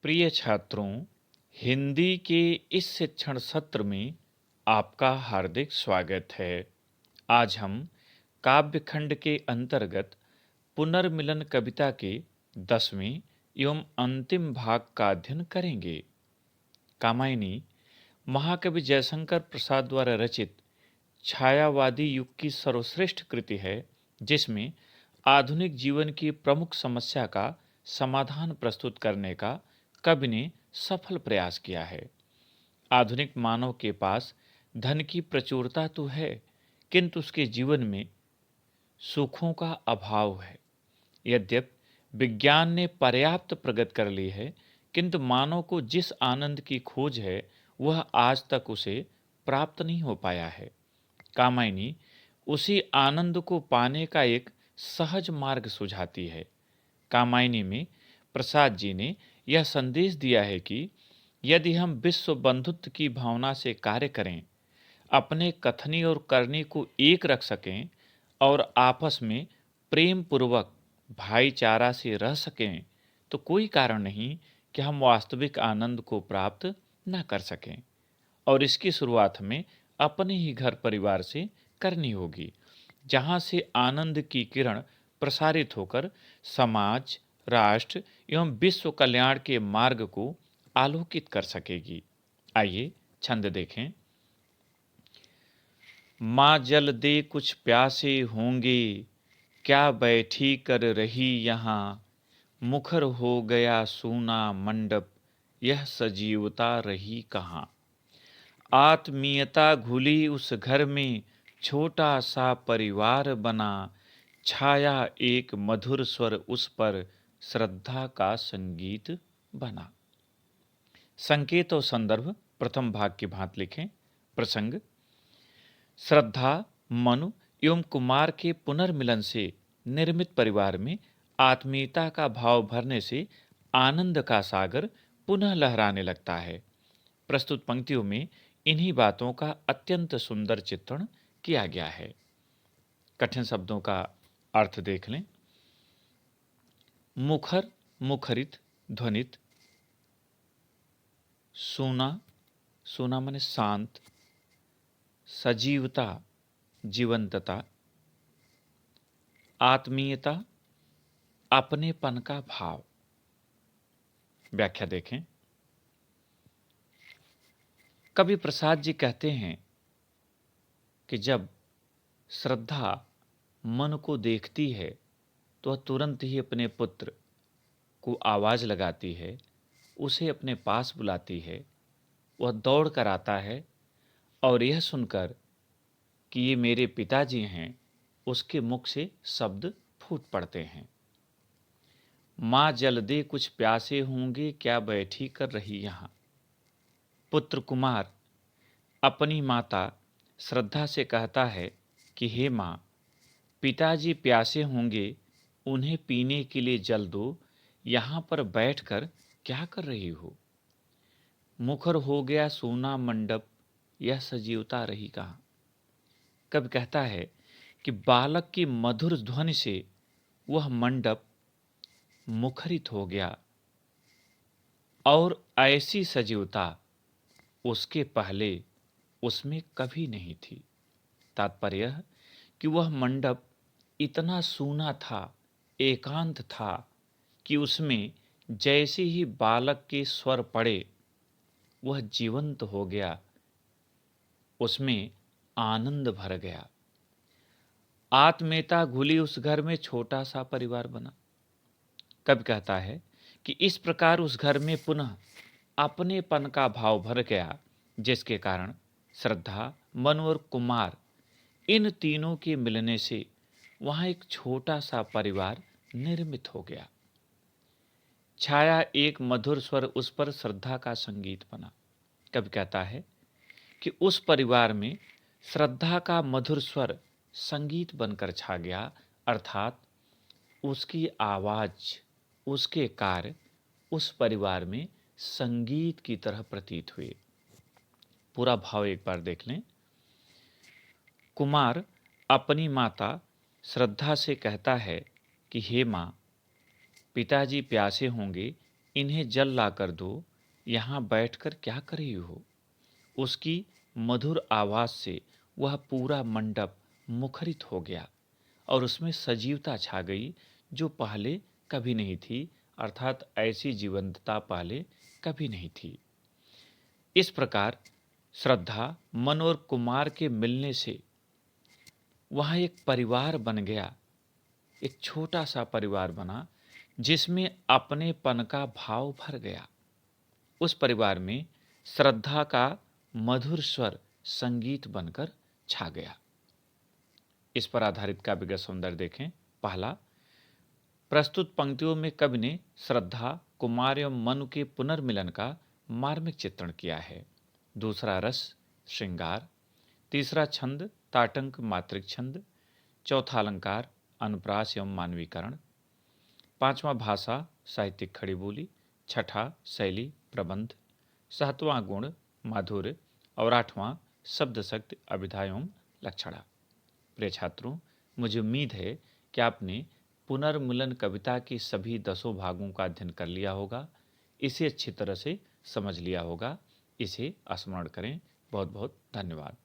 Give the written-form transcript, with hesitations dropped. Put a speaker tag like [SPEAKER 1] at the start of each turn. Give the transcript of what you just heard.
[SPEAKER 1] प्रिय छात्रों, हिंदी के इस शिक्षण सत्र में आपका हार्दिक स्वागत है। आज हम काव्यखंड के अंतर्गत पुनर्मिलन कविता के 10वें एवं अंतिम भाग का अध्ययन करेंगे। कामायनी महाकवि जयशंकर प्रसाद द्वारा रचित छायावादी युग की सर्वश्रेष्ठ कृति है, जिसमें आधुनिक जीवन की प्रमुख समस्या का समाधान प्रस्तुत करने का कवि ने सफल प्रयास किया है। आधुनिक मानव के पास धन की प्रचुरता तो है, किंतु उसके जीवन में सुखों का अभाव है। यद्यपि विज्ञान ने पर्याप्त प्रगति कर ली है, किंतु मानव को जिस आनंद की खोज है वह आज तक उसे प्राप्त नहीं हो पाया है। कामायनी उसी आनंद को पाने का एक सहज मार्ग सुझाती है। कामायनी में प्रसाद जी ने यह संदेश दिया है कि यदि हम विश्व बंधुत्व की भावना से कार्य करें, अपने कथनी और करनी को एक रख सकें और आपस में प्रेम पूर्वक भाईचारा से रह सकें, तो कोई कारण नहीं कि हम वास्तविक आनंद को प्राप्त न कर सकें। और इसकी शुरुआत हमें अपने ही घर परिवार से करनी होगी, जहां से आनंद की किरण प्रसारित होकर समाज, राष्ट्र एवं विश्व कल्याण के मार्ग को आलोकित कर सकेगी। आइए छंद देखें। माँ जल दे कुछ प्यासे होंगे, क्या बैठी कर रही यहाँ, मुखर हो गया सूना मंडप, यह सजीवता रही कहाँ। आत्मीयता घुली उस घर में, छोटा सा परिवार बना, छाया एक मधुर स्वर उस पर, श्रद्धा का संगीत बना। संकेत और संदर्भ प्रथम भाग की भांति लिखें। प्रसंग: श्रद्धा, मनु एवं कुमार के पुनर्मिलन से निर्मित परिवार में आत्मीयता का भाव भरने से आनंद का सागर पुनः लहराने लगता है। प्रस्तुत पंक्तियों में इन्हीं बातों का अत्यंत सुंदर चित्रण किया गया है। कठिन शब्दों का अर्थ देख लें। मुखर, मुखरित, ध्वनित। सूना, सूना माने शांत। सजीवता, जीवंतता। आत्मीयता, अपनेपन का भाव। व्याख्या देखें। कवि प्रसाद जी कहते हैं कि जब श्रद्धा मन को देखती है तो वह तुरंत ही अपने पुत्र को आवाज लगाती है, उसे अपने पास बुलाती है। वह दौड़ कर आता है और यह सुनकर कि ये मेरे पिताजी हैं, उसके मुख से शब्द फूट पड़ते हैं। माँ जल दे कुछ प्यासे होंगे, क्या बैठी कर रही यहाँ। पुत्र कुमार अपनी माता श्रद्धा से कहता है कि हे माँ, पिताजी प्यासे होंगे, उन्हें पीने के लिए जल दो, यहाँ पर बैठकर क्या कर रही हो। मुखर हो गया सोना मंडप, यह सजीवता रही कहाँ। कब कहता है कि बालक की मधुर ध्वनि से वह मंडप मुखरित हो गया और ऐसी सजीवता उसके पहले उसमें कभी नहीं थी। तात्पर्य यह कि वह मंडप इतना सूना था, एकांत था कि उसमें जैसे ही बालक के स्वर पड़े वह जीवंत हो गया, उसमें आनंद भर गया। आत्मीयता घुली उस घर में छोटा सा परिवार बना। कब कहता है कि इस प्रकार उस घर में पुनः अपनेपन का भाव भर गया, जिसके कारण श्रद्धा, मनु और कुमार इन तीनों के मिलने से वहां एक छोटा सा परिवार निर्मित हो गया। छाया एक मधुर स्वर उस पर, श्रद्धा का संगीत बना। कब कहता है कि उस परिवार में श्रद्धा का मधुर स्वर संगीत बनकर छा गया, अर्थात उसकी आवाज, उसके कार्य उस परिवार में संगीत की तरह प्रतीत हुए। पूरा भाव एक बार देख लें। कुमार अपनी माता श्रद्धा से कहता है कि हे माँ, पिताजी प्यासे होंगे, इन्हें जल ला कर दो, यहाँ बैठकर क्या कर रही हो। उसकी मधुर आवाज से वह पूरा मंडप मुखरित हो गया और उसमें सजीवता छा गई जो पहले कभी नहीं थी, अर्थात ऐसी जीवंतता पहले कभी नहीं थी। इस प्रकार श्रद्धा, मन और कुमार के मिलने से वहाँ एक परिवार बन गया, एक छोटा सा परिवार बना जिसमें अपनेपन का भाव भर गया। उस परिवार में श्रद्धा का मधुर स्वर संगीत बनकर छा गया। इस पर आधारित काव्य का सौंदर्य देखें। पहला, प्रस्तुत पंक्तियों में कवि ने श्रद्धा, कुमार एवं मनु के पुनर्मिलन का मार्मिक चित्रण किया है। दूसरा, रस श्रृंगार। तीसरा, छंद ताटंक मात्रिक छंद। चौथा, अलंकार अनुप्रास एवं मानवीकरण। पांचवा, भाषा साहित्यिक खड़ी बोली। छठा, शैली प्रबंध। सातवां, गुण माधुर्य। और आठवां, शब्द शक्ति अभिधा एवं लक्षणा। प्रिय छात्रों, मुझे उम्मीद है कि आपने पुनर्मिलन कविता के सभी 10 भागों का अध्ययन कर लिया होगा, इसे अच्छी तरह से समझ लिया होगा। इसे स्मरण करें। बहुत बहुत धन्यवाद।